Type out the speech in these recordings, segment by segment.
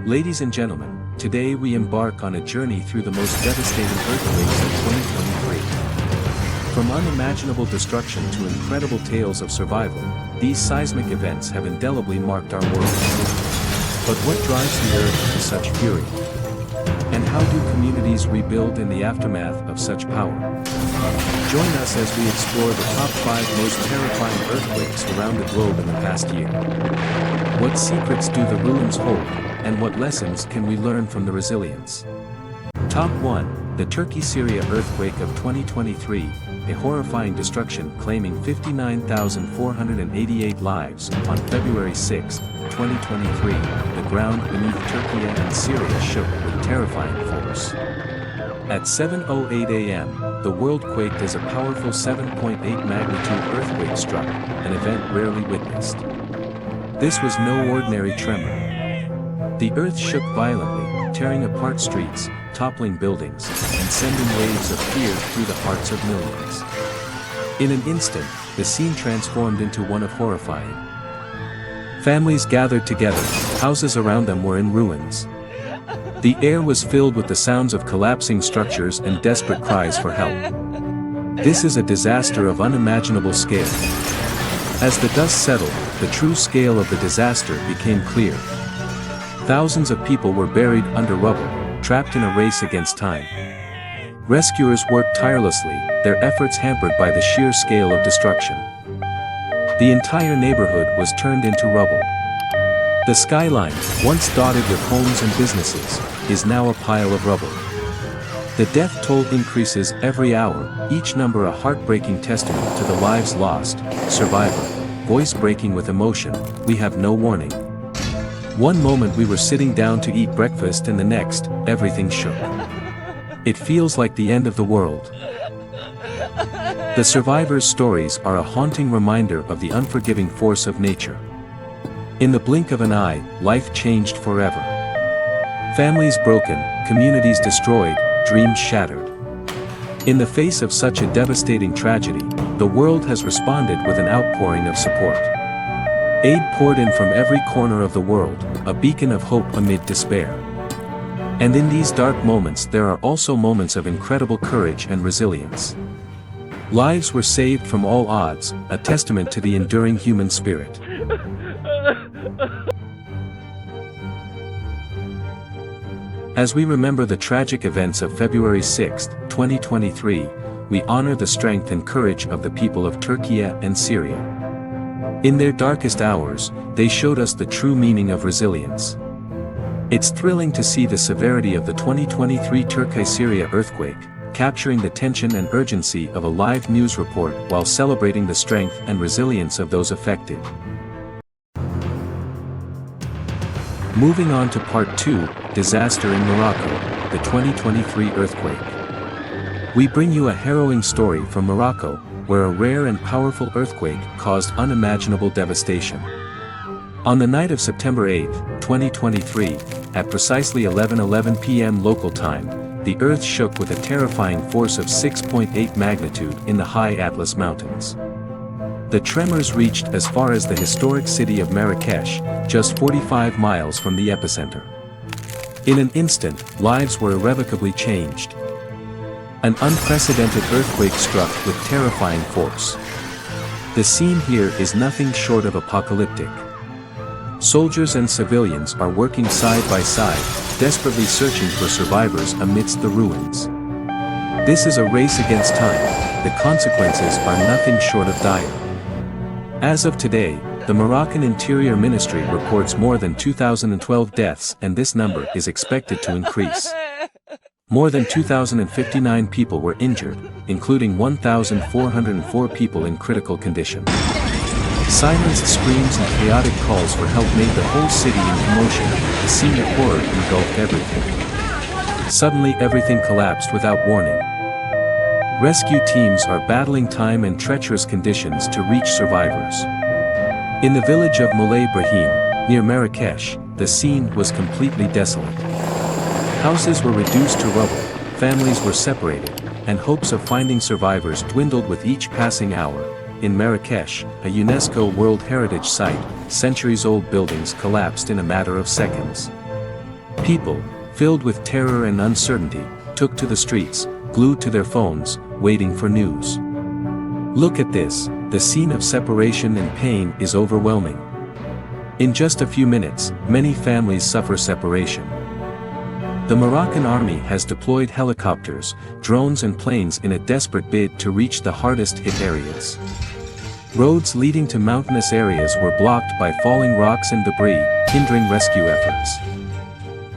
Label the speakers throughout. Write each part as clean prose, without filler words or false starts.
Speaker 1: Ladies and gentlemen, today we embark on a journey through the most devastating earthquakes of 2023. From unimaginable destruction to incredible tales of survival, these seismic events have indelibly marked our world. But what drives the earth to such fury? And how do communities rebuild in the aftermath of such power? Join us as we explore the top 5 most terrifying earthquakes around the globe in the past year. What secrets do the ruins hold, and what lessons can we learn from the resilience? Top 1, the Turkey-Syria earthquake of 2023, a horrifying destruction claiming 59,488 lives. On February 6, 2023, the ground beneath Turkey and Syria shook with terrifying force. At 7:08 a.m., the world quaked as a powerful 7.8 magnitude earthquake struck, an event rarely witnessed. This was no ordinary tremor. The earth shook violently, tearing apart streets, toppling buildings, and sending waves of fear through the hearts of millions. In an instant, the scene transformed into one of horrifying. Families gathered together, houses around them were in ruins. The air was filled with the sounds of collapsing structures and desperate cries for help. This is a disaster of unimaginable scale. As the dust settled, the true scale of the disaster became clear. Thousands of people were buried under rubble, trapped in a race against time. Rescuers worked tirelessly, their efforts hampered by the sheer scale of destruction. The entire neighborhood was turned into rubble. The skyline, once dotted with homes and businesses, is now a pile of rubble. The death toll increases every hour, each number a heartbreaking testament to the lives lost. Survivor, voice breaking with emotion, we have no warning. One moment we were sitting down to eat breakfast and the next, everything shook. It feels like the end of the world. The survivors' stories are a haunting reminder of the unforgiving force of nature. In the blink of an eye, life changed forever. Families broken, communities destroyed, dreams shattered. In the face of such a devastating tragedy, the world has responded with an outpouring of support. Aid poured in from every corner of the world, a beacon of hope amid despair. And in these dark moments there are also moments of incredible courage and resilience. Lives were saved from all odds, a testament to the enduring human spirit. As we remember the tragic events of February 6, 2023, we honor the strength and courage of the people of Turkey and Syria. In their darkest hours, they showed us the true meaning of resilience. It's thrilling to see the severity of the 2023 Turkey-Syria earthquake, capturing the tension and urgency of a live news report while celebrating the strength and resilience of those affected. Moving on to Part 2, Disaster in Morocco, the 2023 earthquake. We bring you a harrowing story from Morocco, where a rare and powerful earthquake caused unimaginable devastation. On the night of September 8, 2023, at precisely 11:11 p.m. local time, the earth shook with a terrifying force of 6.8 magnitude in the high Atlas Mountains. The tremors reached as far as the historic city of Marrakesh, just 45 miles from the epicenter. In an instant, lives were irrevocably changed. An unprecedented earthquake struck with terrifying force. The scene here is nothing short of apocalyptic. Soldiers and civilians are working side by side, desperately searching for survivors amidst the ruins. This is a race against time, the consequences are nothing short of dire. As of today, the Moroccan Interior Ministry reports more than 2,012 deaths and this number is expected to increase. More than 2,059 people were injured, including 1,404 people in critical condition. Silenced screams and chaotic calls for help made the whole city in commotion, the scene of horror engulfed everything. Suddenly everything collapsed without warning. Rescue teams are battling time and treacherous conditions to reach survivors. In the village of Moulay Brahim, near Marrakesh, the scene was completely desolate. Houses were reduced to rubble, families were separated, and hopes of finding survivors dwindled with each passing hour. In Marrakesh, a UNESCO World Heritage Site, centuries-old buildings collapsed in a matter of seconds. People, filled with terror and uncertainty, took to the streets, glued to their phones, waiting for news. Look at this, the scene of separation and pain is overwhelming. In just a few minutes, many families suffer separation. The Moroccan army has deployed helicopters, drones and planes in a desperate bid to reach the hardest-hit areas. Roads leading to mountainous areas were blocked by falling rocks and debris, hindering rescue efforts.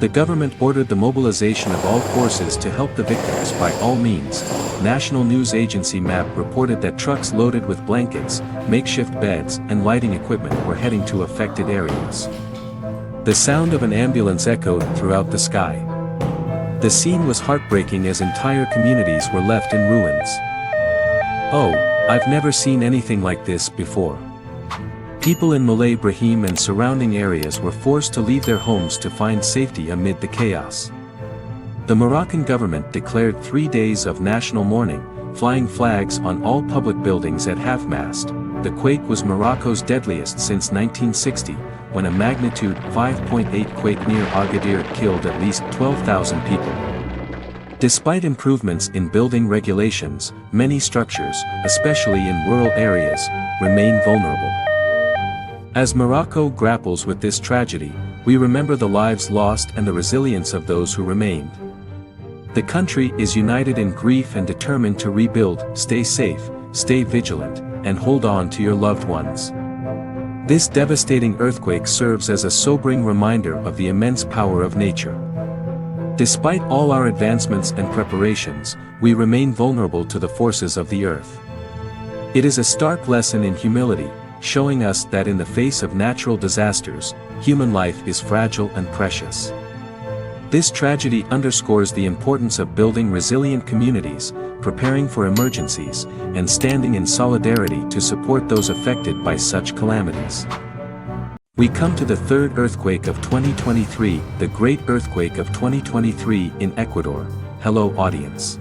Speaker 1: The government ordered the mobilization of all forces to help the victims by all means. National news agency MAP reported that trucks loaded with blankets, makeshift beds and lighting equipment were heading to affected areas. The sound of an ambulance echoed throughout the sky. The scene was heartbreaking as entire communities were left in ruins. Oh, I've never seen anything like this before. People in Malay Brahim and surrounding areas were forced to leave their homes to find safety amid the chaos. The Moroccan government declared 3 days of national mourning, flying flags on all public buildings at half-mast. The quake was Morocco's deadliest since 1960, when a magnitude 5.8 quake near Agadir killed at least 12,000 people. Despite improvements in building regulations, many structures, especially in rural areas, remain vulnerable. As Morocco grapples with this tragedy, we remember the lives lost and the resilience of those who remained. The country is united in grief and determined to rebuild. Stay safe, stay vigilant, and hold on to your loved ones. This devastating earthquake serves as a sobering reminder of the immense power of nature. Despite all our advancements and preparations, we remain vulnerable to the forces of the earth. It is a stark lesson in humility, showing us that in the face of natural disasters, human life is fragile and precious. This tragedy underscores the importance of building resilient communities, preparing for emergencies, and standing in solidarity to support those affected by such calamities. We come to the third earthquake of 2023, the Great Earthquake of 2023 in Ecuador. Hello audience.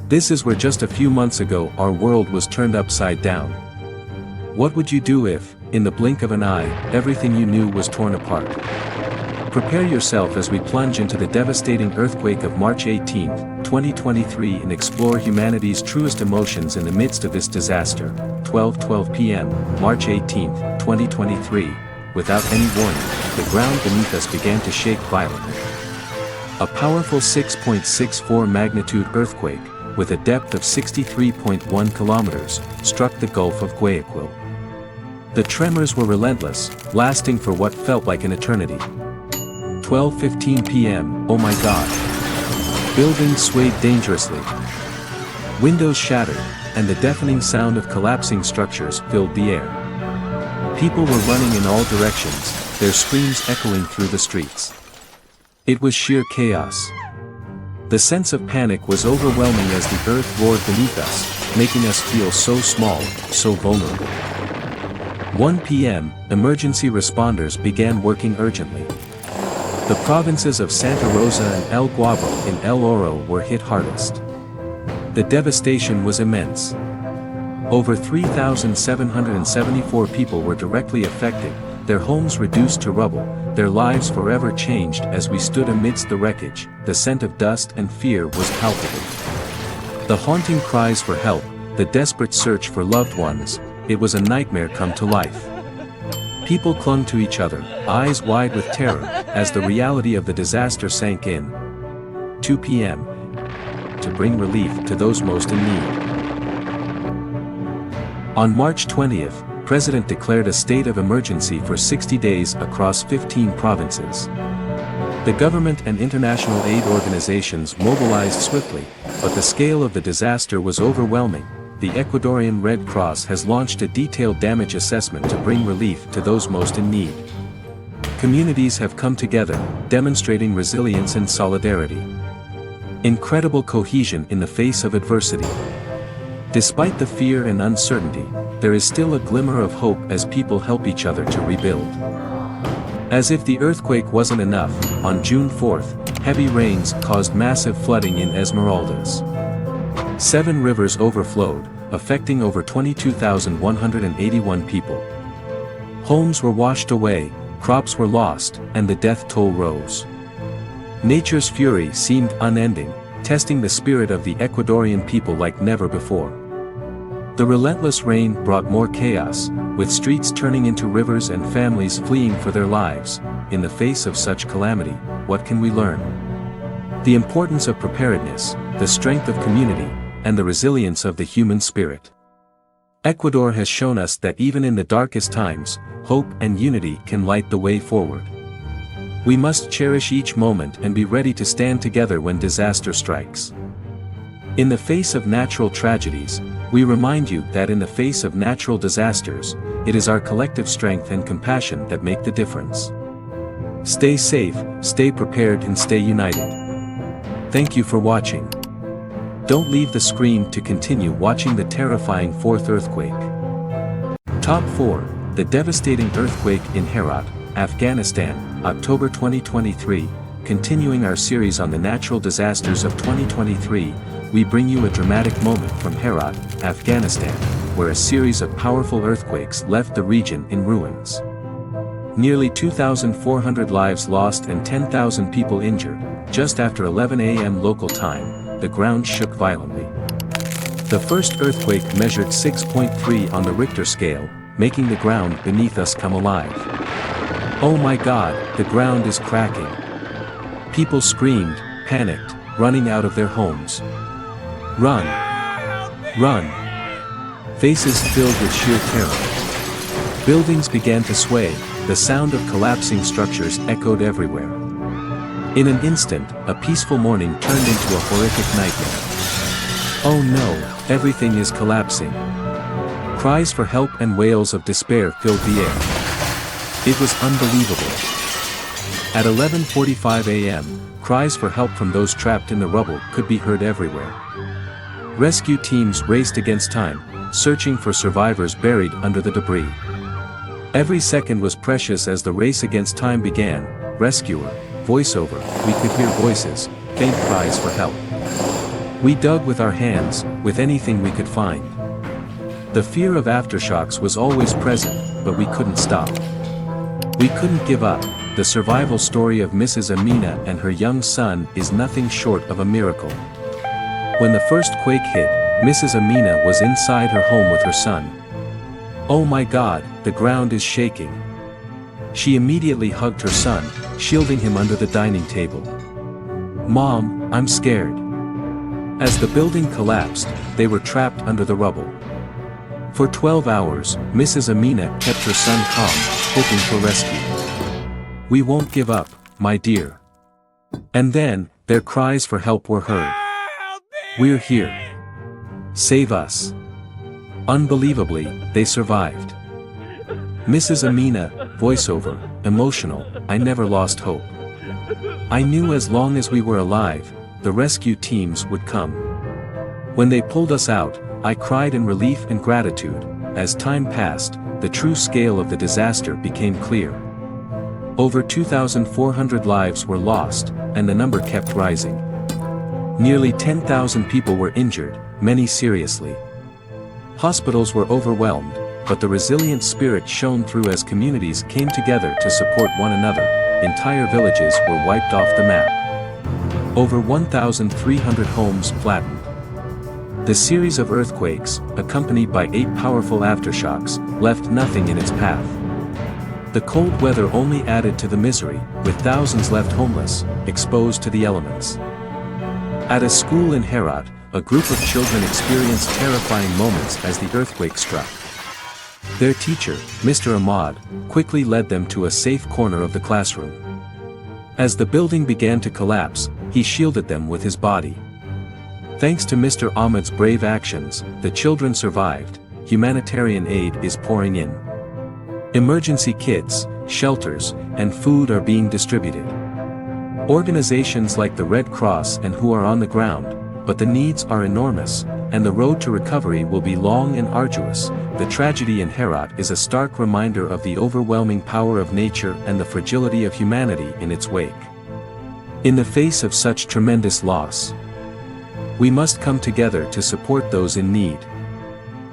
Speaker 1: This is where just a few months ago our world was turned upside down. What would you do if, in the blink of an eye, everything you knew was torn apart? Prepare yourself as we plunge into the devastating earthquake of March 18, 2023 and explore humanity's truest emotions in the midst of this disaster. 12:12 p.m., March 18, 2023. Without any warning, the ground beneath us began to shake violently. A powerful 6.64 magnitude earthquake, with a depth of 63.1 kilometers, struck the Gulf of Guayaquil. The tremors were relentless, lasting for what felt like an eternity. 12:15 p.m., oh my God! Buildings swayed dangerously. Windows shattered, and the deafening sound of collapsing structures filled the air. People were running in all directions, their screams echoing through the streets. It was sheer chaos. The sense of panic was overwhelming as the earth roared beneath us, making us feel so small, so vulnerable. 1 p.m., emergency responders began working urgently. The provinces of Santa Rosa and El Guabo in El Oro were hit hardest. The devastation was immense. Over 3,774 people were directly affected, their homes reduced to rubble, their lives forever changed. As we stood amidst the wreckage, the scent of dust and fear was palpable. The haunting cries for help, the desperate search for loved ones, it was a nightmare come to life. People clung to each other, eyes wide with terror, as the reality of the disaster sank in. 2 p.m. to bring relief to those most in need. On March 20th, President declared a state of emergency for 60 days across 15 provinces. The government and international aid organizations mobilized swiftly, but the scale of the disaster was overwhelming. The Ecuadorian Red Cross has launched a detailed damage assessment to bring relief to those most in need. Communities have come together, demonstrating resilience and solidarity. Incredible cohesion in the face of adversity. Despite the fear and uncertainty, there is still a glimmer of hope as people help each other to rebuild. As if the earthquake wasn't enough, on June 4th, heavy rains caused massive flooding in Esmeraldas. 7 rivers overflowed, affecting over 22,181 people. Homes were washed away, crops were lost, and the death toll rose. Nature's fury seemed unending, testing the spirit of the Ecuadorian people like never before. The relentless rain brought more chaos, with streets turning into rivers and families fleeing for their lives. In the face of such calamity, what can we learn? The importance of preparedness, the strength of community, and the resilience of the human spirit. Ecuador has shown us that even in the darkest times, hope and unity can light the way forward. We must cherish each moment and be ready to stand together when disaster strikes. In the face of natural tragedies, we remind you that in the face of natural disasters, it is our collective strength and compassion that make the difference. Stay safe, stay prepared, and stay united. Thank you for watching. Don't leave the screen to continue watching the terrifying fourth earthquake. Top 4. The devastating earthquake in Herat, Afghanistan, October 2023. Continuing our series on the natural disasters of 2023, we bring you a dramatic moment from Herat, Afghanistan, where a series of powerful earthquakes left the region in ruins. Nearly 2,400 lives lost and 10,000 people injured. Just after 11 a.m. local time, the ground shook violently. The first earthquake measured 6.3 on the Richter scale, making the ground beneath us come alive. Oh my God, the ground is cracking. People screamed, panicked, running out of their homes. Run! Run! Faces filled with sheer terror. Buildings began to sway, the sound of collapsing structures echoed everywhere. In an instant, a peaceful morning turned into a horrific nightmare. Oh no, everything is collapsing. Cries for help and wails of despair filled the air. It was unbelievable. At 11:45 a.m., cries for help from those trapped in the rubble could be heard everywhere. Rescue teams raced against time, searching for survivors buried under the debris. Every second was precious as the race against time began. Rescuer, voiceover, we could hear voices, faint cries for help. We dug with our hands, with anything we could find. The fear of aftershocks was always present, but we couldn't stop. We couldn't give up. The survival story of Mrs. Amina and her young son is nothing short of a miracle. When the first quake hit, Mrs. Amina was inside her home with her son. Oh my God, the ground is shaking. She immediately hugged her son, shielding him under the dining table. Mom, I'm scared. As the building collapsed, they were trapped under the rubble. For 12 hours, Mrs. Amina kept her son calm, hoping for rescue. We won't give up, my dear. And then, their cries for help were heard. We're here. Save us. Unbelievably, they survived. Mrs. Amina, voiceover, emotional, I never lost hope. I knew as long as we were alive, the rescue teams would come. When they pulled us out, I cried in relief and gratitude. As time passed, the true scale of the disaster became clear. Over 2,400 lives were lost, and the number kept rising. Nearly 10,000 people were injured, many seriously. Hospitals were overwhelmed, but the resilient spirit shone through as communities came together to support one another. Entire villages were wiped off the map. Over 1,300 homes flattened. The series of earthquakes, accompanied by 8 powerful aftershocks, left nothing in its path. The cold weather only added to the misery, with thousands left homeless, exposed to the elements. At a school in Herat, a group of children experienced terrifying moments as the earthquake struck. Their teacher, Mr. Ahmad, quickly led them to a safe corner of the classroom. As the building began to collapse, he shielded them with his body. Thanks to Mr. Ahmad's brave actions, the children survived. Humanitarian aid is pouring in. Emergency kits, shelters, and food are being distributed. Organizations like the Red Cross and WHO are on the ground, but the needs are enormous, and the road to recovery will be long and arduous. The tragedy in Herat is a stark reminder of the overwhelming power of nature and the fragility of humanity in its wake. In the face of such tremendous loss, we must come together to support those in need.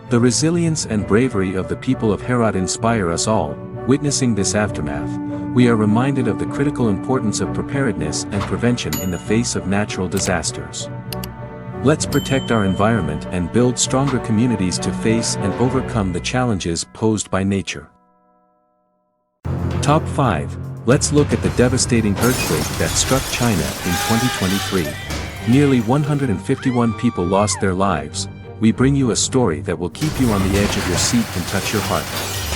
Speaker 1: The resilience and bravery of the people of Herat inspire us all. Witnessing this aftermath, we are reminded of the critical importance of preparedness and prevention in the face of natural disasters. Let's protect our environment and build stronger communities to face and overcome the challenges posed by nature. Top 5. Let's look at the devastating earthquake that struck China in 2023. Nearly 151 people lost their lives. We bring you a story that will keep you on the edge of your seat and touch your heart.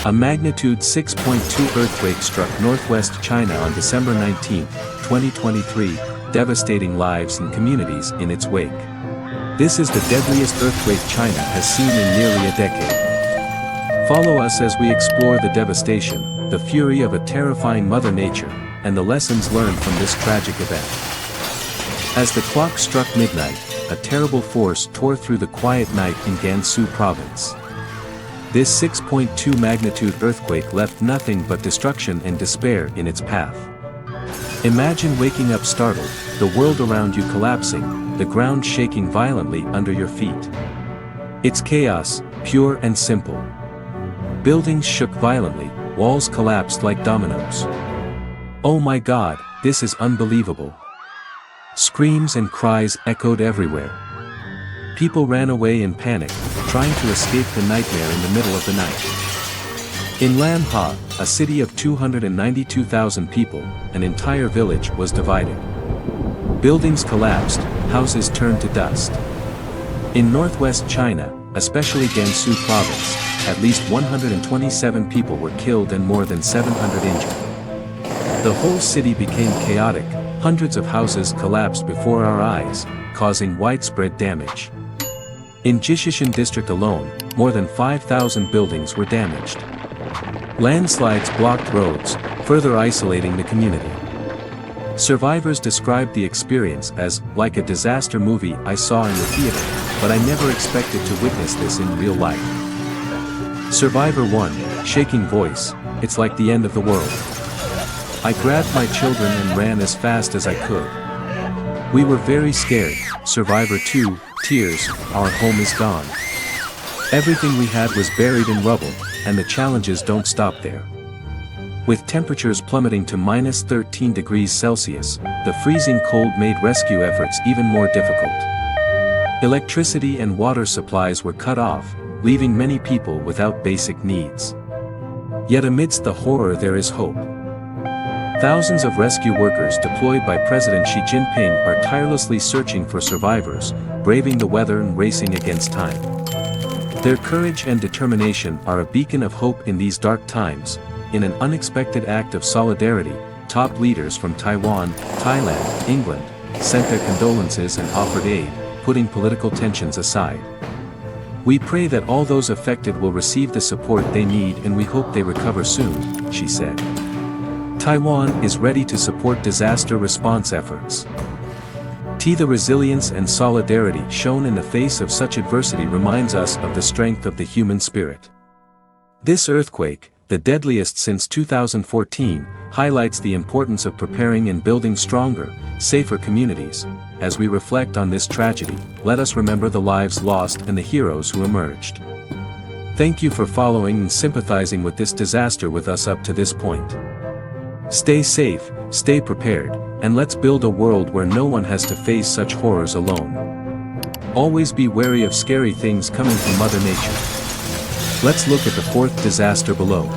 Speaker 1: A magnitude 6.2 earthquake struck northwest China on December 19, 2023, devastating lives and communities in its wake. This is the deadliest earthquake China has seen in nearly a decade. Follow us as we explore the devastation, the fury of a terrifying Mother Nature, and the lessons learned from this tragic event. As the clock struck midnight, a terrible force tore through the quiet night in Gansu province. This 6.2 magnitude earthquake left nothing but destruction and despair in its path. Imagine waking up startled, the world around you collapsing, the ground shaking violently under your feet. It's chaos, pure and simple. Buildings shook violently, walls collapsed like dominoes. Oh my God, this is unbelievable. Screams and cries echoed everywhere. People ran away in panic, trying to escape the nightmare in the middle of the night. In Lamha, a city of 292,000 people, an entire village was divided. Buildings collapsed, houses turned to dust. In northwest China, especially Gansu province, at least 127 people were killed and more than 700 injured. The whole city became chaotic, hundreds of houses collapsed before our eyes, causing widespread damage. In Jishishan district alone, more than 5,000 buildings were damaged. Landslides blocked roads, further isolating the community. Survivors described the experience as, like a disaster movie I saw in the theater, but I never expected to witness this in real life. Survivor 1, shaking voice, it's like the end of the world. I grabbed my children and ran as fast as I could. We were very scared. Survivor 2, tears, our home is gone. Everything we had was buried in rubble, and the challenges don't stop there. With temperatures plummeting to minus 13 degrees Celsius, the freezing cold made rescue efforts even more difficult. Electricity and water supplies were cut off, leaving many people without basic needs. Yet amidst the horror there is hope. Thousands of rescue workers deployed by President Xi Jinping are tirelessly searching for survivors, braving the weather and racing against time. Their courage and determination are a beacon of hope in these dark times. In an unexpected act of solidarity, top leaders from Taiwan, Thailand, England, sent their condolences and offered aid, putting political tensions aside. We pray that all those affected will receive the support they need and we hope they recover soon, she said. Taiwan is ready to support disaster response efforts. The resilience and solidarity shown in the face of such adversity reminds us of the strength of the human spirit. This earthquake, the deadliest since 2014, highlights the importance of preparing and building stronger, safer communities. As we reflect on this tragedy, let us remember the lives lost and the heroes who emerged. Thank you for following and sympathizing with this disaster with us up to this point. Stay safe, stay prepared, and let's build a world where no one has to face such horrors alone. Always be wary of scary things coming from Mother Nature. Let's look at the fourth disaster below.